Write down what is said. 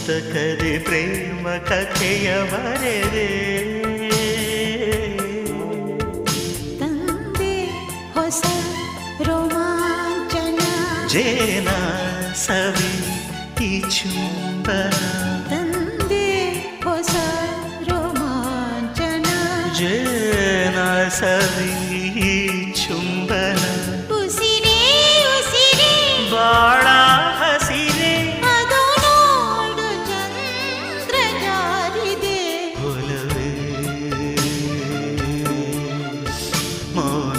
ಪುಸ್ತಕದ ಪ್ರೇಮ ಕಥೆಯ ಬರೆದೆ ತಂದೆ ಹೊಸ ರೋಮಾಂಚನ ಜೇನ ಸವಿ ಈ ಚುಂಬನ ತಂದೆ ಹೊಸ ರೋಮಾಂಚನ ಜೇನ ಸವಿ ಈ ಚುಂಬನ ಉಸಿರೇ ಉಸಿರೇ ಬಾಳ ಹಸಿರೆ ಅದು ನೋಡು ಚಂದ್ರ ಜಾರಿದೆ ಒಲವೇ ಮೌನ